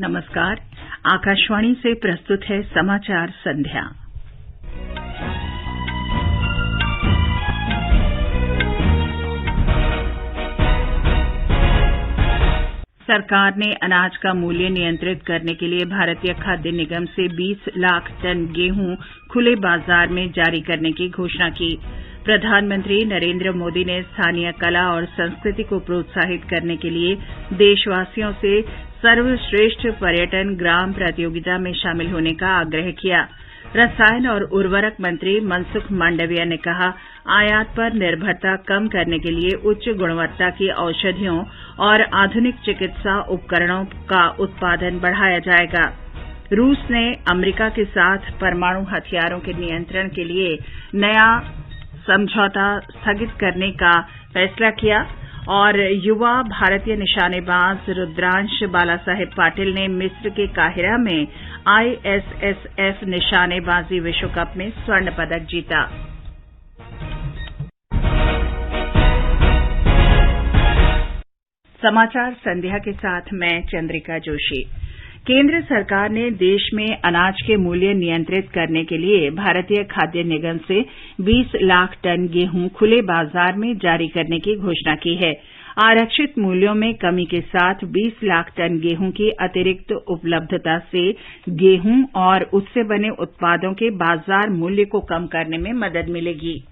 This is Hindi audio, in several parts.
नमस्कार। आकाशवाणी से प्रस्तुत है समाचार संध्या। सरकार ने अनाज का मूल्य नियंत्रित करने के लिए भारतीय खाद्य निगम से 20 लाख टन गेहूं खुले बाजार में जारी करने की घोषणा की। प्रधानमंत्री नरेंद्र मोदी ने स्थानीय कला और संस्कृति को प्रोत्साहित करने के लिए देशवासियों से सर्वश्रेष्ठ पर्यटन ग्राम प्रतियोगिता में शामिल होने का आग्रह किया। रसायन और उर्वरक मंत्री मनसुख मांडविया ने कहा, आयात पर निर्भरता कम करने के लिए उच्च गुणवत्ता की औषधियों और आधुनिक चिकित्सा उपकरणों का उत्पादन बढ़ाया जाएगा। रूस ने अमेरिका के साथ परमाणु हथियारों के नियंत्रण के लिए नया समझौता स्थगित करने का फैसला किया और युवा भारतीय निशानेबाज रुद्रांश बालासाहेब पाटिल ने मिस्र के काहिरा में ISSF निशानेबाजी विश्व कप में स्वर्ण पदक जीता। समाचार संध्या के साथ मैं चंद्रिका जोशी। केंद्र सरकार ने देश में अनाज के मूल्य नियंत्रित करने के लिए भारतीय खाद्य निगम से 20 लाख टन गेहूं खुले बाजार में जारी करने की घोषणा की है। आरक्षित मूल्यों में कमी के साथ 20 लाख टन गेहूं की अतिरिक्त उपलब्धता से गेहूं और उससे बने उत्पादों के बाजार मूल्य को कम करने में मदद मिलेगी।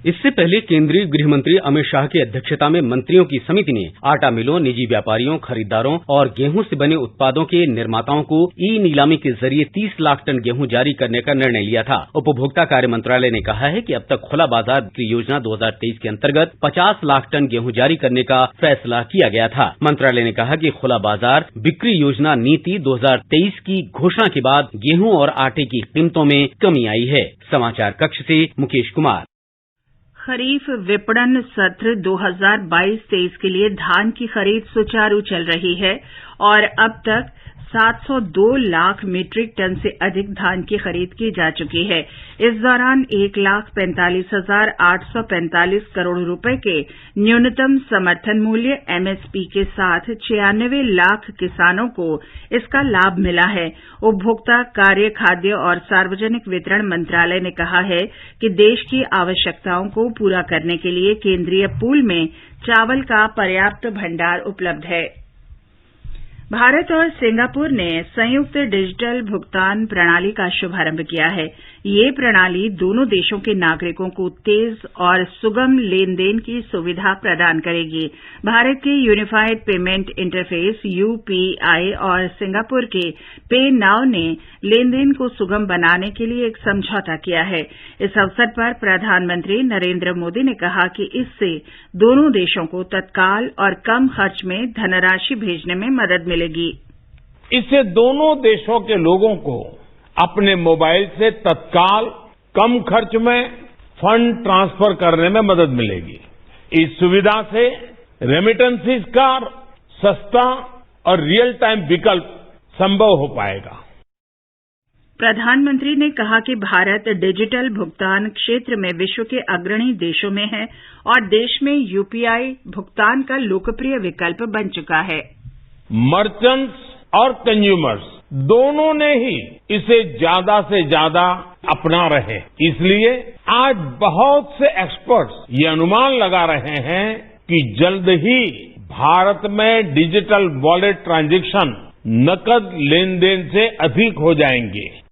इससे पहले केंद्रीय गृह मंत्री अमित शाह की अध्यक्षता में मंत्रियों की समिति ने आटा मिलों, निजी व्यापारियों, खरीदारों और गेहूं से बने उत्पादों के निर्माताओं को ई नीलामी के जरिए 30 लाख टन गेहूं जारी करने का निर्णय लिया था। उपभोक्ता कार्य मंत्रालय ने कहा है कि अब तक खुला बाजार बिक्री योजना 2023 के अंतर्गत 50 लाख टन गेहूं जारी करने का फैसला किया गया था। मंत्रालय ने कहा कि खुला बाजार बिक्री योजना नीति 2023 की घोषणा के बाद गेहूं और आटे की कीमतों में कमी आई है। समाचार कक्ष से मुकेश कुमार। खरीफ विपणन सत्र 2022-23 के लिए धान की खरीद सुचारू चल रही है और अब तक 702 लाख मीट्रिक टन से अधिक धान की खरीद की जा चुकी है। इस दौरान 1,45,845 करोड़ रुपए के न्यूनतम समर्थन मूल्य MSP के साथ 96 लाख किसानों को इसका लाभ मिला है। उपभोक्ता कार्य, खाद्य और सार्वजनिक वितरण मंत्रालय ने कहा है कि देश की आवश्यकताओं को पूरा करने के लिए केंद्रीय पूल में चावल का पर्याप्त भंडार उपलब्ध है। भारत और सिंगापुर ने संयुक्त डिजिटल भुगतान प्रणाली का शुभारंभ किया है। ये प्रणाली दोनों देशों के नागरिकों को तेज और सुगम लेन-देन की सुविधा प्रदान करेगी। भारत के यूनिफाइड पेमेंट इंटरफेस UPI और सिंगापुर के पे नाउ ने लेन-देन को सुगम बनाने के लिए एक समझौता किया है। इस अवसर पर प्रधानमंत्री नरेंद्र मोदी ने कहा कि इससे दोनों देशों को तत्काल और कम खर्च में धनराशि भेजने में मदद मिलेगी। इससे दोनों देशों के लोगों को अपने मोबाइल से तत्काल कम खर्च में फंड ट्रांसफर करने में मदद मिलेगी। इस सुविधा से रेमिटेंसीज का सस्ता और रियल टाइम विकल्प संभव हो पाएगा। प्रधानमंत्री ने कहा कि भारत डिजिटल भुगतान क्षेत्र में विश्व के अग्रणी देशों में है और देश में UPI भुगतान का लोकप्रिय विकल्प बन चुका है। मर्चेंट्स और कंज्यूमर्स दोनों ने ही इसे ज्यादा से ज्यादा अपना रहे। इसलिए आज बहुत से एक्सपर्ट्स ये अनुमान लगा रहे हैं कि जल्द ही भारत में डिजिटल वॉलेट ट्रांजैक्शन नकद लेन-देन से अधिक हो जाएंगे।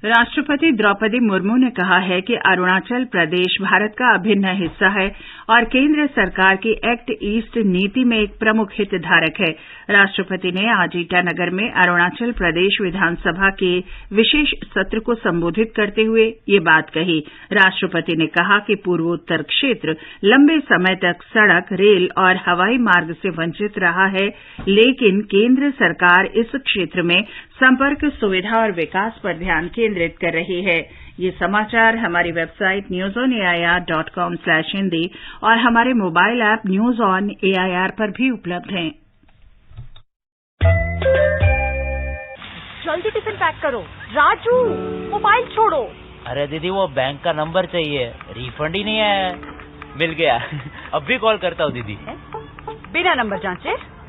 राष्ट्रपति द्रौपदी मुर्मू ने कहा है कि अरुणाचल प्रदेश भारत का अभिन्न हिस्सा है और केंद्र सरकार की एक्ट ईस्ट नीति में एक प्रमुख हितधारक है। राष्ट्रपति ने आज ईटानगर में अरुणाचल प्रदेश विधानसभा के विशेष सत्र को संबोधित करते हुए ये बात कही। राष्ट्रपति ने कहा कि पूर्वोत्तर क्षेत्र लंबे समय तक सड़क, रेल और हवाई मार्ग से वंचित रहा है, लेकिन केंद्र सरकार इस क्षेत्र में संपर्क सुविधा और विकास पर ध्यान केंद्रित कर रही है। ये समाचार हमारी वेबसाइट newsonair.com/hindi और हमारे mobile app news on AIR पर भी उपलब्ध हैं। जल्दी टिफिन पैक करो। राजू, मोबाइल छोड़ो। अरे दीदी, वो बैंक का नंबर चाहिए, रिफंड ही नहीं आया है। मिल गया। अब भी कॉल करता हूँ दीदी। बिना नंबर जांचे?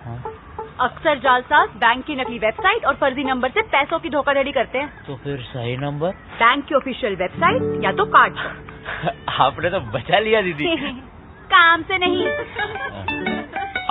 अक्सर जालसाज बैंक की नकली वेबसाइट और फर्जी नंबर से पैसों की धोखाधड़ी करते हैं। तो फिर सही नंबर? बैंक की ऑफिशियल वेबसाइट या तो कार्ड पर। आपने तो बचा लिया दीदी। काम से नहीं।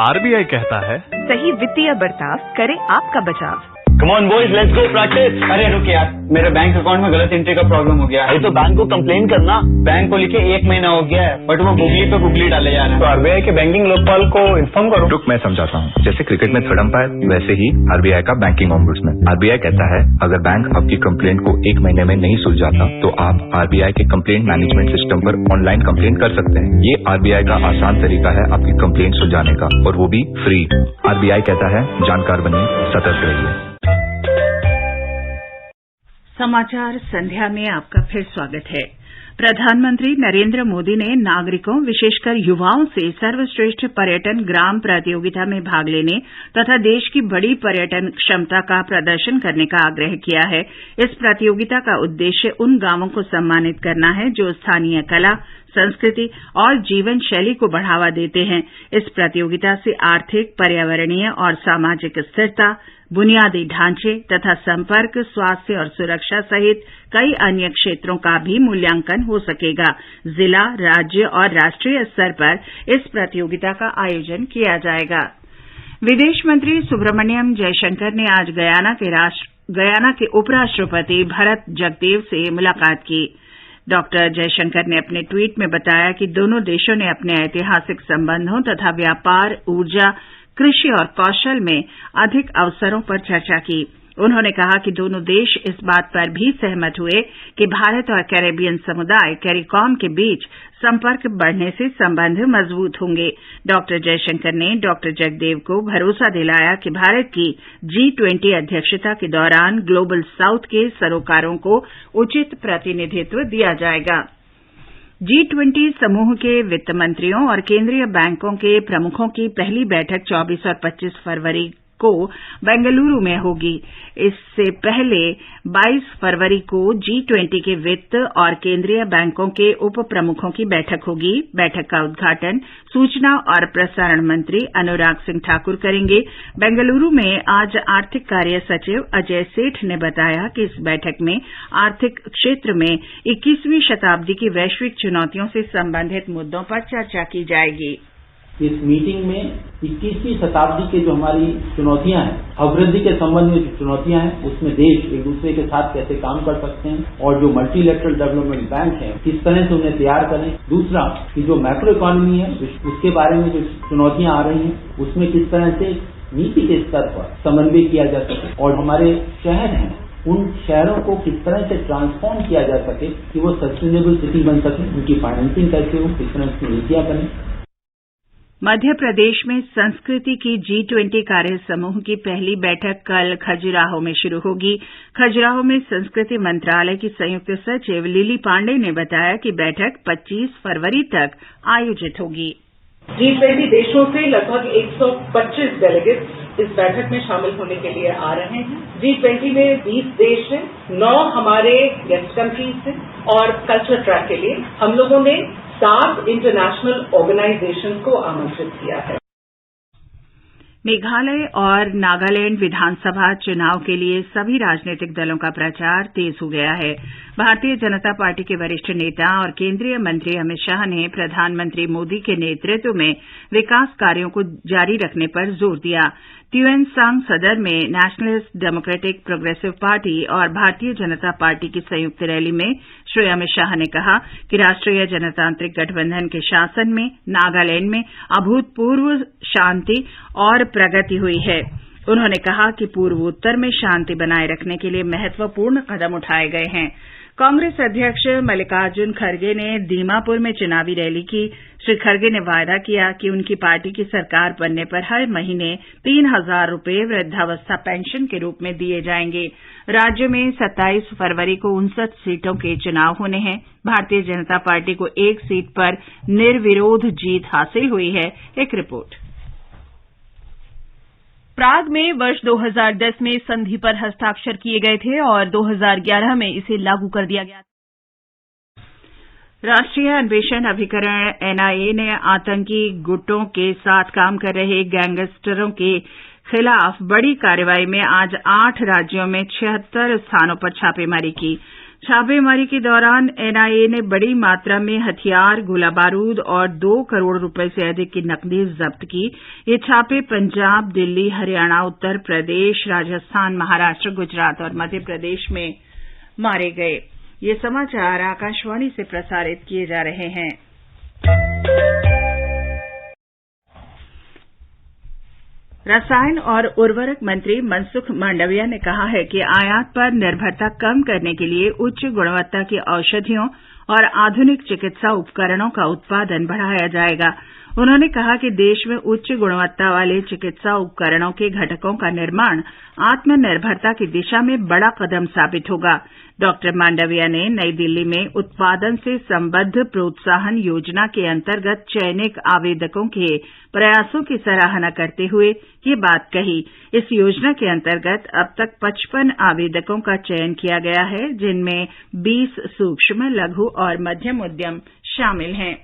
आरबीआई कहता है, सही वित्तीय बर्ताव करे आपका बचाव। Come on boys, let's go practice. अरे रुक यार, मेरे बैंक अकाउंट में गलत एंट्री का प्रॉब्लम हो गया है। तो बैंक को कंप्लेन करना। बैंक को लिखे 1 महीना हो गया है, बट वो गूगली पे गूगली डाले जा रहे हैं। तो आरबीआई के बैंकिंग लोकपाल को इन्फॉर्म करो। रुक मैं समझाता हूँ। जैसे क्रिकेट में थर्ड अंपायर, वैसे ही आरबीआई का बैंकिंग ओम्बुड्समैन। आरबीआई कहता है, अगर बैंक आपकी कंप्लेंट को 1 महीने में नहीं सुलझाता तो आप आरबीआई के कंप्लेंट मैनेजमेंट सिस्टम पर ऑनलाइन कंप्लेंट कर सकते हैं। ये आरबीआई का आसान तरीका है आपकी कंप्लेंट सुलझाने का, और वो भी फ्री। आरबीआई कहता है, जानकार बनिए, सतर्क रहिए। समाचार संध्या में आपका फिर स्वागत है। प्रधानमंत्री नरेंद्र मोदी ने नागरिकों, विशेषकर युवाओं से सर्वश्रेष्ठ पर्यटन ग्राम प्रतियोगिता में भाग लेने तथा देश की बड़ी पर्यटन क्षमता का प्रदर्शन करने का आग्रह किया है। इस प्रतियोगिता का उद्देश्य उन गांवों को सम्मानित करना है जो स्थानीय कला, संस्कृति और जीवन शैली को बढ़ावा देते हैं। इस प्रतियोगिता से आर्थिक, पर्यावरणीय और सामाजिक स्थिरता, बुनियादी ढांचे तथा संपर्क, स्वास्थ्य और सुरक्षा सहित कई अन्य क्षेत्रों का भी मूल्यांकन हो सकेगा। जिला, राज्य और राष्ट्रीय स्तर पर इस प्रतियोगिता का आयोजन किया जाएगा। विदेश मंत्री सुब्रमण्यम जयशंकर ने आज गयाना के उपराष्ट्रपति भरत जगदेव से मुलाकात की। डॉक्टर जयशंकर ने अपने ट्वीट में बताया कि दोनों देशों ने अपने ऐतिहासिक संबंधों तथा व्यापार, ऊर्जा, कृषि और कौशल में अधिक अवसरों पर चर्चा की। उन्होंने कहा कि दोनों देश इस बात पर भी सहमत हुए कि भारत और कैरेबियन समुदाय कैरिकॉम के बीच संपर्क बढ़ने से संबंध मजबूत होंगे। डॉक्टर जयशंकर ने डॉक्टर जगदेव को भरोसा दिलाया कि भारत की G20 अध्यक्षता के दौरान ग्लोबल साउथ के सरोकारों को उचित प्रतिनिधित्व दिया जाएगा। G20 समूह के वित्त मंत्रियों और केंद्रीय बैंकों के प्रमुखों की पहली बैठक 24 और 25 फरवरी को बेंगलुरु में होगी। इससे पहले 22 फरवरी को G20 के वित्त और केंद्रीय बैंकों के उप प्रमुखों की बैठक होगी। बैठक का उद्घाटन सूचना और प्रसारण मंत्री अनुराग सिंह ठाकुर करेंगे। बेंगलुरु में आज आर्थिक कार्य सचिव अजय सेठ ने बताया कि इस बैठक में आर्थिक क्षेत्र में 21वीं शताब्दी की वैश्विक चुनौतियों से संबंधित मुद्दों पर चर्चा की जाएगी। इस मीटिंग में 21वीं शताब्दी के जो हमारी चुनौतियां हैं, अभिवृद्धि के संबंध में जो चुनौतियां हैं, उसमें देश एक दूसरे के साथ कैसे काम कर सकते हैं और जो मल्टीलैटरल डेवलपमेंट बैंक है किस तरह से उन्हें तैयार करें। दूसरा कि जो मैक्रो इकोनॉमी है उसके बारे में जो चुनौतियां आ रही हैं उसमें किस तरह से नीति के स्तर पर समन्वय किया जा सके और हमारे शहर हैं उन शहरों को किस तरह से ट्रांसफॉर्म किया जा सके कि वो सस्टेनेबल सिटी बन सके, उनकी फाइनेंसिंग कैसे हो, किस तरह की नीतियां बने। मध्य प्रदेश में संस्कृति की G20 कार्य समूह की पहली बैठक कल खजुराहो में शुरू होगी। खजुराहो में संस्कृति मंत्रालय की संयुक्त सचिव लिली पांडे ने बताया कि बैठक 25 फरवरी तक आयोजित होगी। G20 देशों से लगभग 125 डेलीगेट्स इस बैठक में शामिल होने के लिए आ रहे हैं। G20 में 20 देश हैं, 9 हमारे गेस्ट कंट्रीज हैं और कल्चर ट्रैक के लिए हम लोगों ने 7 इंटरनेशनल ऑर्गेनाइजेशंस को आमंत्रित किया है। मेघालय और नागालैंड विधानसभा चुनाव के लिए सभी राजनीतिक दलों का प्रचार तेज हो गया है। भारतीय जनता पार्टी के वरिष्ठ नेता और केंद्रीय मंत्री अमित शाह ने प्रधानमंत्री मोदी के नेतृत्व में विकास कार्यों को जारी रखने पर जोर दिया। त्युएनसांग सदर में नेशनलिस्ट डेमोक्रेटिक प्रोग्रेसिव पार्टी और भारतीय जनता पार्टी की संयुक्त रैली में श्री अमित शाह ने कहा कि राष्ट्रीय जनतांत्रिक गठबंधन के शासन में नागालैंड में अभूतपूर्व शांति और प्रगति हुई है। उन्होंने कहा कि पूर्वोत्तर में शांति बनाए रखने के लिए महत्वपूर्ण कदम उठाए गए हैं। कांग्रेस अध्यक्ष मल्लिकार्जुन खड़गे ने दीमापुर में चुनावी रैली की। श्री खड़गे ने वायदा किया कि उनकी पार्टी की सरकार बनने पर हर महीने 3,000 रुपये वृद्धावस्था पेंशन के रूप में दिए जाएंगे। राज्य में 27 फरवरी को 59 सीटों के चुनाव होने हैं। भारतीय जनता पार्टी को 1 सीट पर निर्विरोध जीत हासिल हुई है। एक रिपोर्ट। प्राग में वर्ष 2010 में संधि पर हस्ताक्षर किए गए थे और 2011 में इसे लागू कर दिया गया। राष्ट्रीय अन्वेषण अभिकरण NIA ने आतंकी गुटों के साथ काम कर रहे गैंगस्टरों के खिलाफ बड़ी कार्रवाई में आज 8 राज्यों में 76 स्थानों पर छापेमारी की। छापेमारी के दौरान एनआईए ने बड़ी मात्रा में हथियार, गोला बारूद और 2 करोड़ रुपए से अधिक की नकदी जब्त की। ये छापे पंजाब, दिल्ली, हरियाणा, उत्तर प्रदेश, राजस्थान, महाराष्ट्र, गुजरात और मध्य प्रदेश में मारे गए। ये समाचार आकाशवाणी से प्रसारित किए जा रहे हैं। रसायन और उर्वरक मंत्री मनसुख मांडविया ने कहा है कि आयात पर निर्भरता कम करने के लिए उच्च गुणवत्ता की औषधियों और आधुनिक चिकित्सा उपकरणों का उत्पादन बढ़ाया जाएगा। उन्होंने कहा कि देश में उच्च गुणवत्ता वाले चिकित्सा उपकरणों के घटकों का निर्माण आत्मनिर्भरता की दिशा में बड़ा कदम साबित होगा। डॉक्टर मांडविया ने नई दिल्ली में उत्पादन से संबद्ध प्रोत्साहन योजना के अंतर्गत चयनित आवेदकों के प्रयासों की सराहना करते हुए ये बात कही। इस योजना के अंतर्गत अब तक 55 आवेदकों का चयन किया गया है, जिनमें 20 सूक्ष्म, लघु और मध्यम उद्यम शामिल हैं।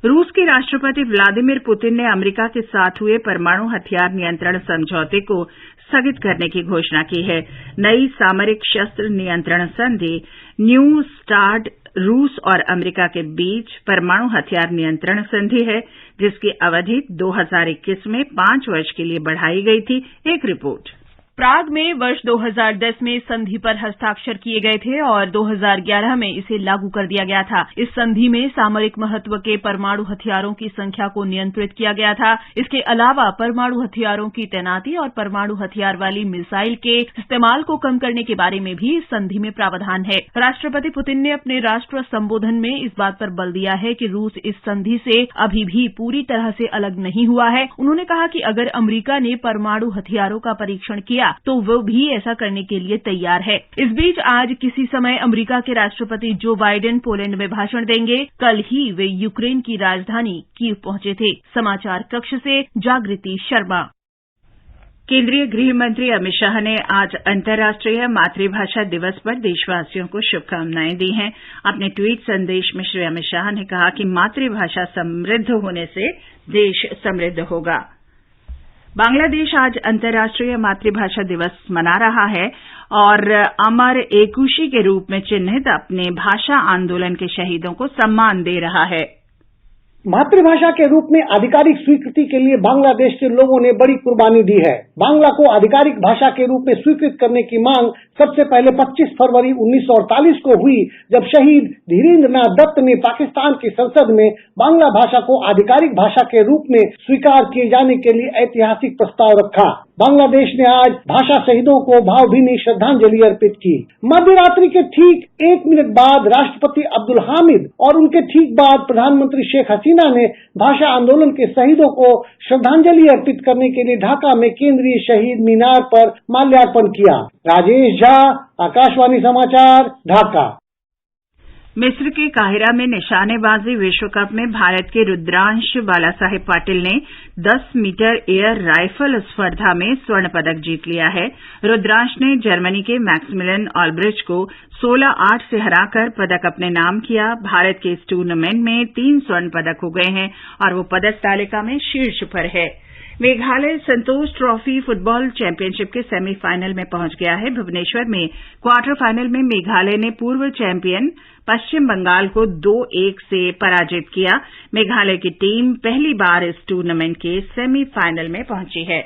रूस के राष्ट्रपति व्लादिमीर पुतिन ने अमेरिका के साथ हुए परमाणु हथियार नियंत्रण समझौते को स्थगित करने की घोषणा की है। नई सामरिक शस्त्र नियंत्रण संधि न्यू स्टार्ट रूस और अमेरिका के बीच परमाणु हथियार नियंत्रण संधि है, जिसकी अवधि 2021 में 5 वर्ष के लिए बढ़ाई गई थी। एक रिपोर्ट। प्राग में वर्ष 2010 में संधि पर हस्ताक्षर किए गए थे और 2011 में इसे लागू कर दिया गया था। इस संधि में सामरिक महत्व के परमाणु हथियारों की संख्या को नियंत्रित किया गया था। इसके अलावा परमाणु हथियारों की तैनाती और परमाणु हथियार वाली मिसाइल के इस्तेमाल को कम करने के बारे में भी इस संधि में प्रावधान है। राष्ट्रपति पुतिन ने अपने राष्ट्र संबोधन में इस बात पर बल दिया है कि रूस इस संधि से अभी भी पूरी तरह से अलग नहीं हुआ है। उन्होंने कहा कि अगर अमेरिका ने परमाणु हथियारों का परीक्षण किया तो वो भी ऐसा करने के लिए तैयार है। इस बीच आज किसी समय अमेरिका के राष्ट्रपति जो बाइडेन पोलैंड में भाषण देंगे। कल ही वे यूक्रेन की राजधानी कीव पहुंचे थे। समाचार कक्ष से जागृति शर्मा। केंद्रीय गृह मंत्री अमित शाह ने आज अंतर्राष्ट्रीय मातृभाषा दिवस पर देशवासियों को शुभकामनाएं दी हैं। अपने ट्वीट संदेश में श्री अमित शाह ने कहा कि मातृभाषा समृद्ध होने से देश समृद्ध होगा। बांग्लादेश आज अंतर्राष्ट्रीय मातृभाषा दिवस मना रहा है और अमर एकुशी के रूप में चिन्हित अपने भाषा आंदोलन के शहीदों को सम्मान दे रहा है। मातृभाषा के रूप में आधिकारिक स्वीकृति के लिए बांग्लादेश के लोगों ने बड़ी कुर्बानी दी है। बांग्ला को आधिकारिक भाषा के रूप में स्वीकृत करने की मांग सबसे पहले 25 फरवरी 1948 को हुई, जब शहीद धीरेन्द्र नाथ दत्त ने पाकिस्तान की संसद में बांग्ला भाषा को आधिकारिक भाषा के रूप में स्वीकार किए जाने के लिए ऐतिहासिक प्रस्ताव रखा। बांग्लादेश ने आज भाषा शहीदों को भावभीनी श्रद्धांजलि अर्पित की। मध्यरात्रि के ठीक 1 मिनट बाद राष्ट्रपति अब्दुल हामिद और उनके ठीक बाद प्रधानमंत्री शेख हसीना ने भाषा आंदोलन के शहीदों को श्रद्धांजलि अर्पित करने के लिए ढाका में केंद्रीय शहीद मीनार पर माल्यार्पण किया। राजेश झा, आकाशवाणी समाचार, ढाका। मिस्र के काहिरा में निशानेबाजी विश्व कप में भारत के रुद्रांश बालासाहेब पाटिल ने 10 मीटर एयर राइफल स्पर्धा में स्वर्ण पदक जीत लिया है। रुद्रांश ने जर्मनी के मैक्सिमिलियन ऑलब्रिच को 16-8 से हराकर पदक अपने नाम किया। भारत के इस टूर्नामेंट में 3 स्वर्ण पदक हो गए हैं और वो पदक तालिका में शीर्ष पर है। मेघालय संतोष ट्रॉफी फुटबॉल चैंपियनशिप के सेमीफाइनल में पहुंच गया है। भुवनेश्वर में क्वार्टर फाइनल में मेघालय ने पूर्व चैंपियन पश्चिम बंगाल को 2-1 से पराजित किया। मेघालय की टीम पहली बार इस टूर्नामेंट के सेमीफाइनल में पहुंची है।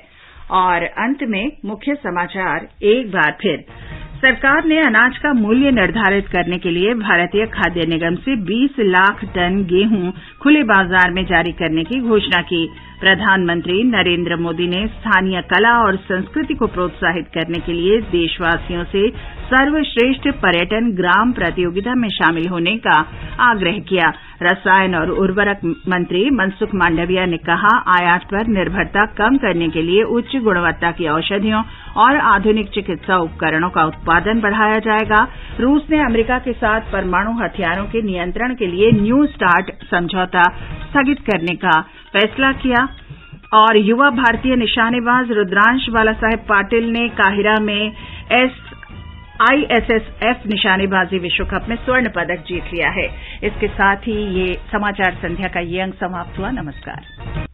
और अंत में मुख्य समाचार एक बार फिर। सरकार ने अनाज का मूल्य निर्धारित करने के लिए भारतीय खाद्य निगम से 20 लाख टन गेहूं खुले बाजार में जारी करने की घोषणा की। प्रधानमंत्री नरेंद्र मोदी ने स्थानीय कला और संस्कृति को प्रोत्साहित करने के लिए देशवासियों से सर्वश्रेष्ठ पर्यटन ग्राम प्रतियोगिता में शामिल होने का आग्रह किया। रसायन और उर्वरक मंत्री मनसुख मांडविया ने कहा, आयात पर निर्भरता कम करने के लिए उच्च गुणवत्ता की औषधियों और आधुनिक चिकित्सा उपकरणों का उत्पादन बढ़ाया जाएगा। रूस ने अमेरिका के साथ परमाणु हथियारों के नियंत्रण के लिए न्यू स्टार्ट समझौता स्थगित करने का फैसला किया। और युवा भारतीय निशानेबाज रुद्रांश बालासाहेब पाटिल ने काहिरा में ISSF निशानेबाजी विश्व कप में स्वर्ण पदक जीत लिया है। इसके साथ ही ये समाचार संध्या का ये अंक समाप्त हुआ। नमस्कार।